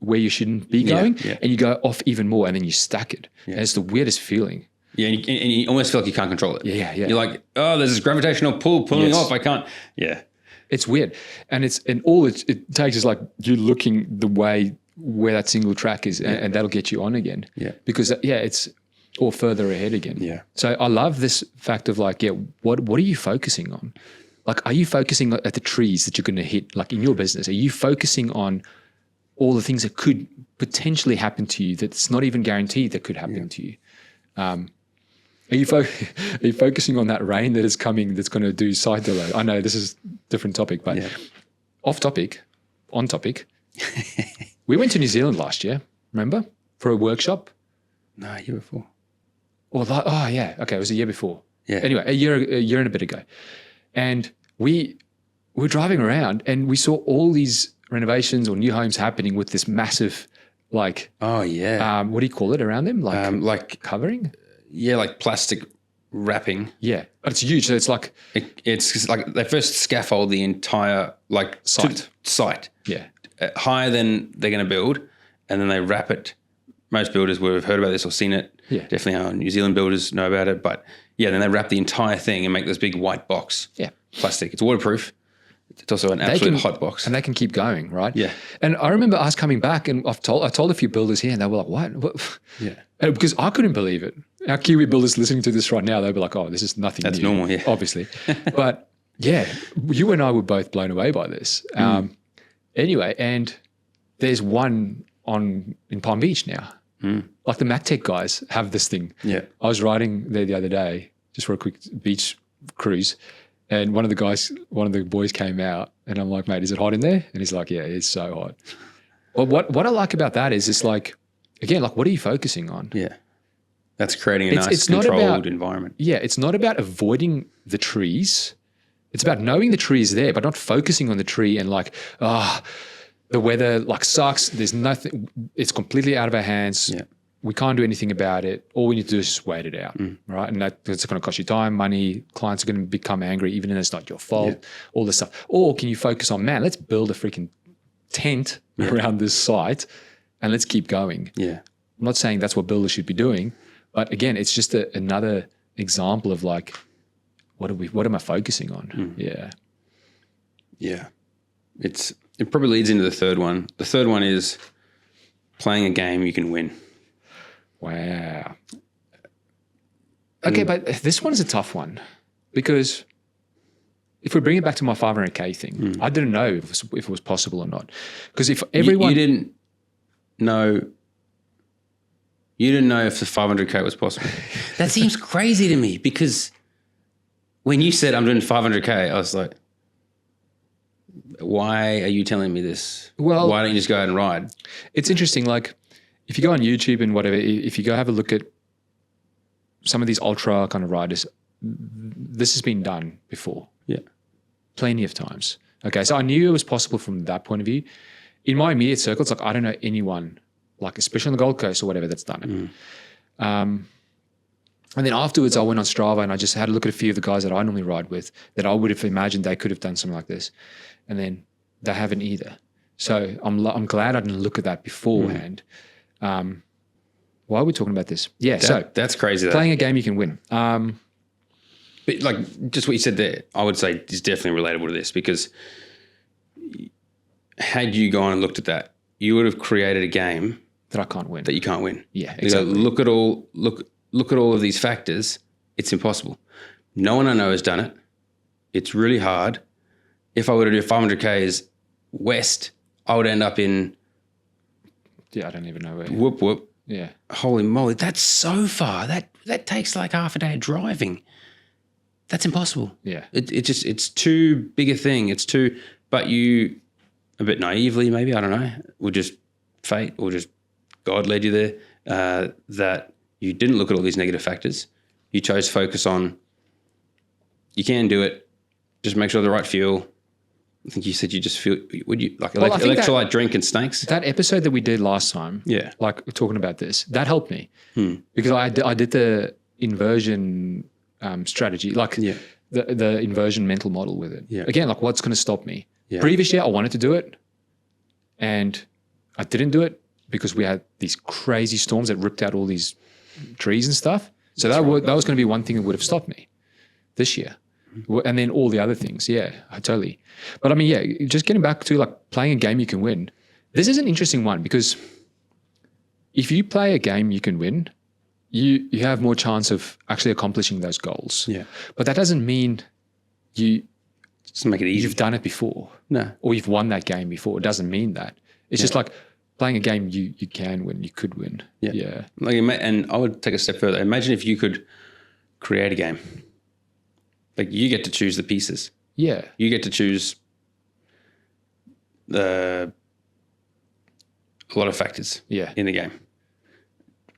where you shouldn't be going, and you go off even more, and then you stack it. And it's the weirdest feeling. Yeah, and you almost feel like you can't control it. Yeah. You're like, oh, there's this gravitational pull pulling off. I can't. Yeah. It's weird. And all it takes is like you looking the way where that single track is, and that'll get you on again. Yeah. Because, it's all further ahead again. Yeah. So I love this fact of like, what are you focusing on? Like, are you focusing at the trees that you're going to hit, like in your business? Are you focusing on all the things that could potentially happen to you that's not even guaranteed that could happen to you? Are you focusing on that rain that is coming that's going to do side delay? I know this is a different topic, but off topic, on topic. We went to New Zealand last year, remember? For a workshop? No, a year before. Okay, it was a year before. Yeah. Anyway, a year and a bit ago. And we were driving around and we saw all these renovations or new homes happening with this massive, like, what do you call it around them? Like covering? Yeah, like plastic wrapping. Yeah, but it's huge. So it's like it's like they first scaffold the entire like site. Yeah, higher than they're going to build, and then they wrap it. Most builders would have heard about this or seen it. Yeah, definitely our New Zealand builders know about it. But yeah, then they wrap the entire thing and make this big white box. Yeah, plastic. It's waterproof. It's also an absolute hot box, and they can keep going, right? Yeah. And I remember us coming back, and I told a few builders here, and they were like, "What?" Yeah. And because I couldn't believe it. Our Kiwi builders listening to this right now, they'll be like, "Oh, this is nothing That's new." normal, yeah. Obviously. But yeah, you and I were both blown away by this. Anyway, and there's one in Palm Beach now. Like the MacTech guys have this thing. Yeah. I was riding there the other day, just for a quick beach cruise. And one of the boys came out and I'm like, mate, is it hot in there? And he's like, yeah, it's so hot. Well, what I like about that is it's like, again, like what are you focusing on? Yeah. That's creating a nice controlled environment. Yeah. It's not about avoiding the trees. It's about knowing the tree is there, but not focusing on the tree and like, the weather like sucks. There's nothing, it's completely out of our hands. Yeah. We can't do anything about it. All we need to do is just wait it out, right? And that's going to cost you time, money. Clients are going to become angry, even if it's not your fault, all this stuff. Or can you focus on, man, let's build a freaking tent around this site and let's keep going. Yeah. I'm not saying that's what builders should be doing, but again, it's just another example of like, what am I focusing on? Yeah. Yeah. It probably leads into the third one. The third one is playing a game you can win. Wow. Okay, but this one is a tough one because if we bring it back to my 500K thing, I didn't know if it was possible or not. Because if everyone... You didn't know if the 500K was possible. That seems crazy to me because when you said I'm doing 500K, I was like, why are you telling me this? Well, why don't you just go out and ride? It's interesting. Like if you go on YouTube and whatever, if you go have a look at some of these ultra kind of riders, this has been done before. Yeah. Plenty of times. Okay. So I knew it was possible from that point of view. In my immediate circle, it's like, I don't know anyone, like especially on the Gold Coast or whatever, that's done it. And then afterwards I went on Strava and I just had a look at a few of the guys that I normally ride with that I would have imagined they could have done something like this. And then they haven't either. So I'm glad I didn't look at that beforehand. Why are we talking about this? Yeah, so that's crazy. Playing a game you can win. But like just what you said there, I would say is definitely relatable to this because had you gone and looked at that, you would have created a game that I can't win. That you can't win. Yeah, exactly. Look at all of these factors. It's impossible. No one I know has done it. It's really hard. If I were to do 500Ks west, I would end up in... Yeah, I don't even know where. Whoop, whoop. Yeah. Holy moly, that's so far. That takes like half a day of driving. That's impossible. Yeah. It's too big a thing. But you, a bit naively maybe, I don't know, or just fate or just God led you there, that you didn't look at all these negative factors. You chose to focus on, you can do it, just make sure the right fuel. I think you said you just feel, would you like electrolyte drink and snakes? That episode that we did last time, like talking about this, that helped me because I did the inversion strategy, like the inversion mental model with it. Yeah. Again, like what's going to stop me? Yeah. Previous year, I wanted to do it and I didn't do it because we had these crazy storms that ripped out all these trees and stuff. So that was going to be one thing that would have stopped me this year. And then all the other things. Yeah, totally. But I mean, just getting back to like playing a game you can win. This is an interesting one because if you play a game you can win, you have more chance of actually accomplishing those goals. Yeah. But that doesn't mean just make it easy. You've done it before. No. Or you've won that game before. It doesn't mean that. It's just like playing a game you can win, you could win. Yeah. Like, and I would take a step further. Imagine if you could create a game. Like you get to choose the pieces. Yeah. You get to choose a lot of factors in the game.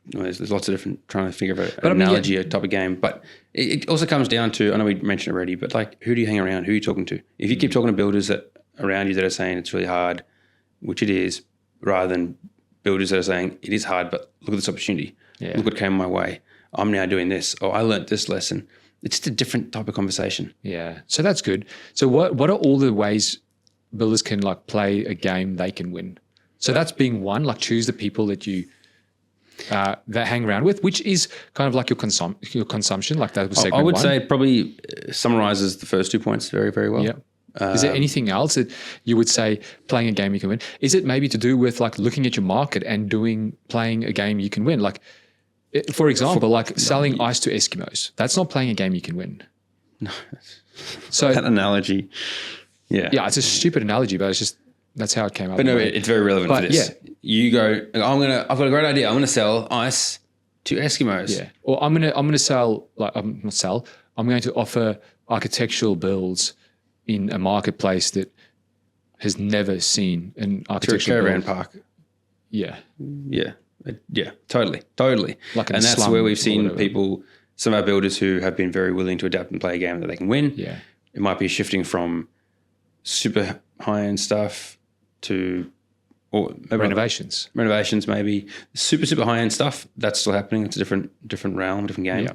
There's lots of different, trying to figure out an analogy, a type of game. But it also comes down to, I know we mentioned it already, but like who do you hang around? Who are you talking to? If you keep talking to builders that around you that are saying it's really hard, which it is, rather than builders that are saying it is hard, but look at this opportunity. Yeah. Look what came my way. I'm now doing this. Oh, I learned this lesson. It's just a different type of conversation. Yeah. So that's good. So what are all the ways builders can like play a game they can win? So that's being one, like choose the people that you that hang around with, which is kind of like your consumption, like that was segment I would one. say it probably summarizes the first 2 points very, very well. Yeah. Is there anything else that you would say playing a game you can win? Is it maybe to do with like looking at your market and playing a game you can win? Like, for example, like selling ice to Eskimos. That's not playing a game you can win. No. So that analogy, yeah, it's a stupid analogy, but it's just that's how it came up. But no, it's very relevant for this. Yeah. You go, I've got a great idea. I'm going to sell ice to Eskimos. Yeah. Or I'm gonna sell, like, not sell. I'm going to offer architectural builds in a marketplace that has never seen an To a architectural caravan build. park. Yeah. Yeah. Yeah, totally. Like in And a that's slum where we've or seen whatever. people, some of our builders who have been very willing to adapt and play a game that they can win. Yeah. It might be shifting from super high-end stuff to or maybe Renovations. maybe super high-end stuff. That's still happening. It's a different realm, different game.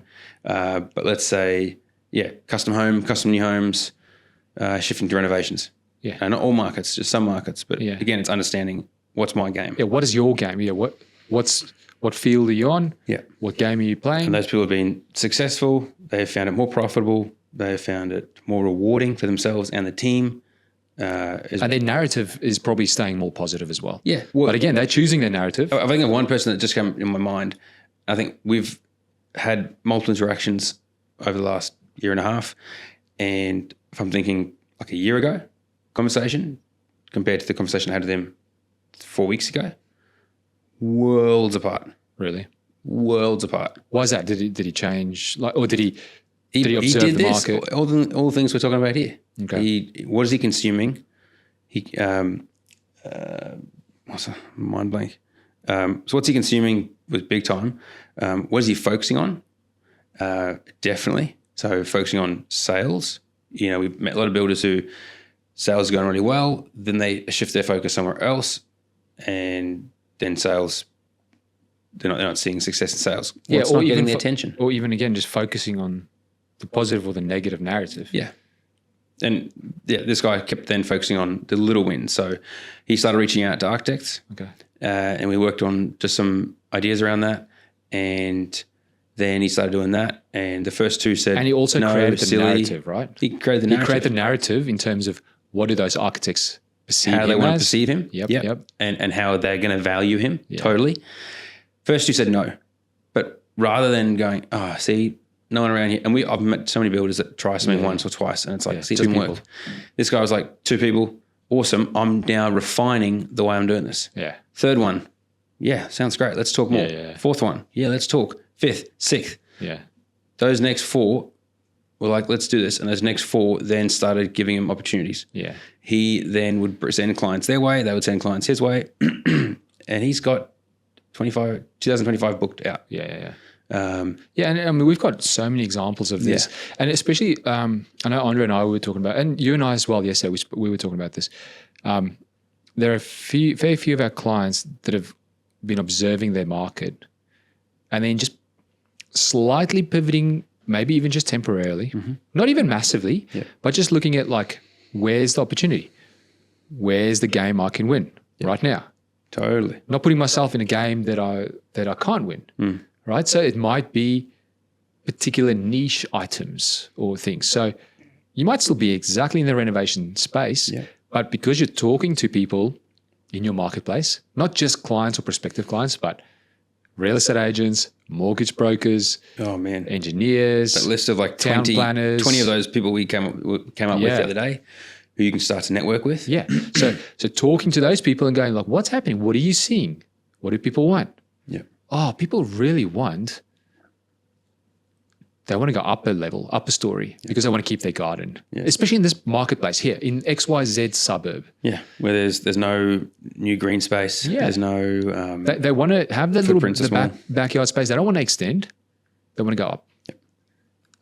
But let's say, custom home, custom new homes, shifting to renovations. Yeah. Not all markets, just some markets. But Yeah. again, it's understanding what's my game. Yeah. What is your game? Yeah. What field are you on? Yeah. What game are you playing? And those people have been successful. They have found it more profitable. They have found it more rewarding for themselves and the team. And their narrative is probably staying more positive as well. Yeah. Well, But again, they're choosing their narrative. I think of one person that just came in my mind. I think we've had multiple interactions over the last year and a half. And if I'm thinking like a year ago conversation compared to the conversation I had with him 4 weeks ago, worlds apart. Really? Worlds apart. Why is that? Did he change? Like, or did he He observe did the this, market? all the things we're talking about here. Okay. What is he consuming? What's a mind blank? So what's he consuming was big time. What is he focusing on? Definitely. So focusing on sales. We've met a lot of builders who sales are going really well. Then they shift their focus somewhere else, and then sales. They're not seeing success in sales. Yeah, It's or not even getting the attention. Or even again, just focusing on the positive or the negative narrative. Yeah. And this guy kept then focusing on the little wins. So he started reaching out to architects. Okay. And we worked on just some ideas around that. And then he started doing that. And the first two said, And he also no, created the silly. narrative, right? He created the He narrative. created the narrative in terms of what do those architects perceive how they him want to as. perceive him. Yep. And how they're going to value him. Totally. First two said no. But rather than going, see, no one around here. And I've met so many builders that try something once or twice, and it's like, see, it two doesn't people. work. This guy was like, 2 people, awesome. I'm now refining the way I'm doing this. Yeah. Third one, sounds great. Let's talk more. Yeah. Fourth one, let's talk. Fifth, sixth. Yeah. Those next 4 were like, let's do this. And those next 4 then started giving him opportunities. Yeah. He then would send clients their way. They would send clients his way. And he's got 2025 booked out. Yeah. And I mean, we've got so many examples of this, and especially, I know Andre and I were talking about, and you and I as well. Yesterday, we were talking about this. There are very few of our clients that have been observing their market, and then just slightly pivoting, maybe even just temporarily, not even massively, but just looking at like, where's the opportunity? Where's the game I can win right now? Totally. Not putting myself in a game that I can't win. Right? So it might be particular niche items or things. So you might still be exactly in the renovation space, but because you're talking to people in your marketplace, not just clients or prospective clients, but real estate agents, mortgage brokers, engineers, that list of like town 20 planners. 20 of those people we came up with the other day who you can start to network with. Yeah. So talking to those people and going like, what's happening? What are you seeing? What do people want? Yeah. Oh, people really want, they want to go upper story because they want to keep their garden, especially in this marketplace here in XYZ suburb. Yeah, where there's no new green space. Yeah. There's no... They want to have that little footprints are small. backyard space. They don't want to extend. They want to go up.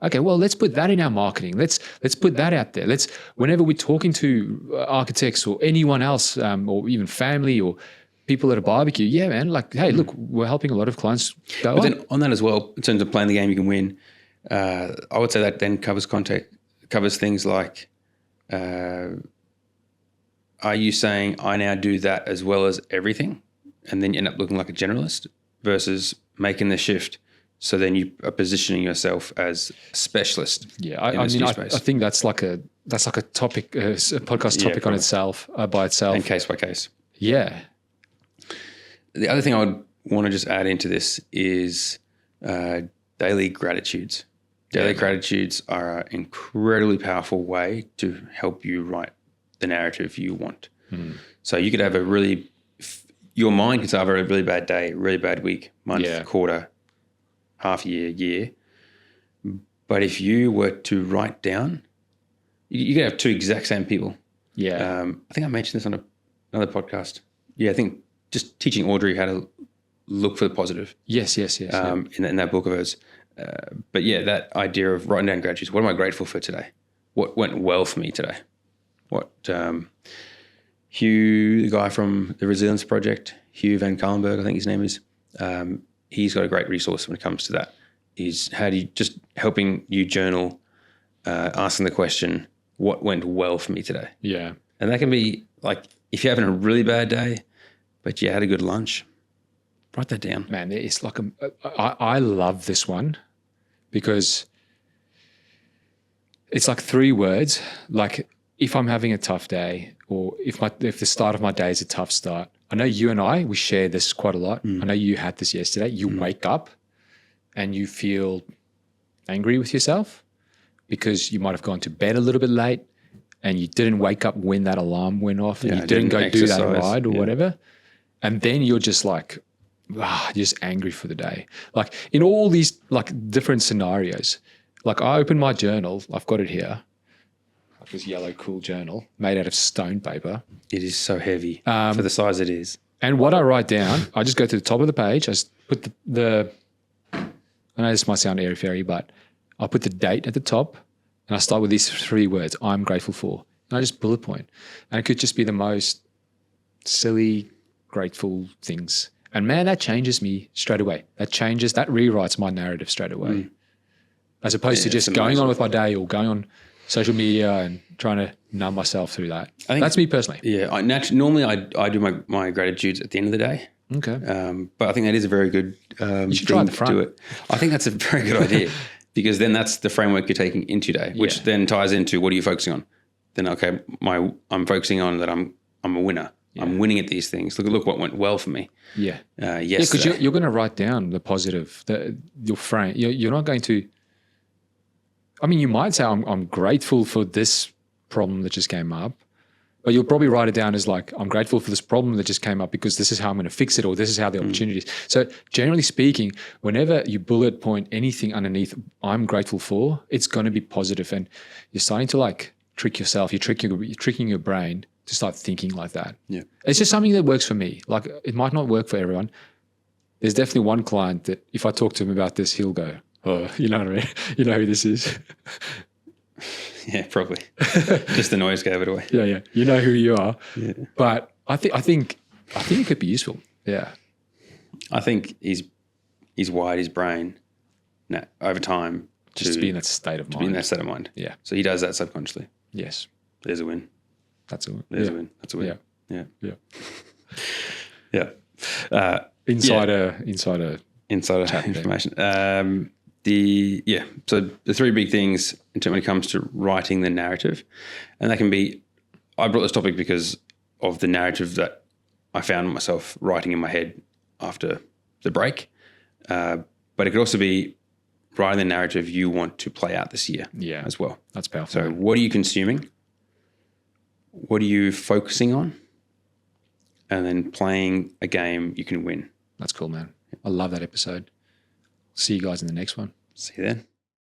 Okay, well, let's put that in our marketing. Let's put that out there. Whenever we're talking to architects or anyone else, or even family or people at a barbecue, man, like, hey, look, we're helping a lot of clients go But up. then on that as well, in terms of playing the game you can win, I would say that then covers things like, are you saying I now do that as well as everything, and then you end up looking like a generalist, versus making the shift so then you are positioning yourself as a specialist. Yeah, I think that's like a topic, a podcast topic on itself, by itself, and case by case. Yeah. The other thing I would want to just add into this is daily gratitudes. Daily gratitudes are an incredibly powerful way to help you write the narrative you want. So you could have your mind could have a really bad day, really bad week, month, quarter, half year. But if you were to write down, you could have two exact same people. Yeah. I think I mentioned this on another podcast. Yeah, I think just teaching Audrey how to look for the positive. Yes. In that book of hers. But yeah, that idea of writing down gratitude. What am I grateful for today? What went well for me today? What Hugh, the guy from the Resilience Project, Hugh Van Kallenberg, I think his name is, he's got a great resource when it comes to that. Is how do you just helping you journal, asking the question, what went well for me today? Yeah. And that can be like if you're having a really bad day, but you had a good lunch, write that down. Man, it's like I love this one because it's like 3 words. Like if I'm having a tough day, or if the start of my day is a tough start. I know you and we share this quite a lot. I know you had this yesterday. You wake up and you feel angry with yourself because you might have gone to bed a little bit late and you didn't wake up when that alarm went off and you didn't go do that ride or whatever. And then you're just like, just angry for the day. Like in all these like different scenarios, like I open my journal, I've got it here, like this yellow cool journal made out of stone paper. It is so heavy for the size it is. And what I write down, I just go to the top of the page, I just put I know this might sound airy-fairy, but I'll put the date at the top and I start with these 3 words, I'm grateful for. And I just bullet point. And it could just be the most silly, grateful things. And man, that changes me straight away. That rewrites my narrative straight away. As opposed to just going on with my day or going on social media and trying to numb myself through that. That's me personally. Yeah. Normally I do my gratitudes at the end of the day. Okay. But I think that is a very good you should try the front. to do it. I think that's a very good idea because then that's the framework you're taking into your day, which then ties into what are you focusing on? Then, okay, I'm focusing on that I'm a winner. Yeah. I'm winning at these things. Look what went well for me. Yeah. Yes. Because you're going to write down the positive, your frame. You're not going to, I mean, you might say I'm grateful for this problem that just came up, but you'll probably write it down as like, I'm grateful for this problem that just came up because this is how I'm going to fix it or this is how the opportunity is. So generally speaking, whenever you bullet point anything underneath I'm grateful for, it's going to be positive and you're starting to like trick yourself. You're tricking your brain to start thinking like that. Yeah. It's just something that works for me. Like it might not work for everyone. There's definitely one client that if I talk to him about this, he'll go, oh, you know what I mean? You know who this is? Yeah, probably. Just the noise gave it away. Yeah. You know who you are. Yeah. But I think it could be useful. Yeah. I think he's wired his brain over time just to be in that state of mind. To be in that state of mind. Yeah. So he does that subconsciously. Yes. There's a win. That's a win. There's a win. That's a win. Yeah. Yeah. Insider information. So the 3 big things when it comes to writing the narrative, and that can be, I brought this topic because of the narrative that I found myself writing in my head after the break, but it could also be writing the narrative you want to play out this year as well. That's powerful. So what are you consuming? What are you focusing on? And then playing a game you can win. That's cool, man. I love that episode. See you guys in the next one. See you then.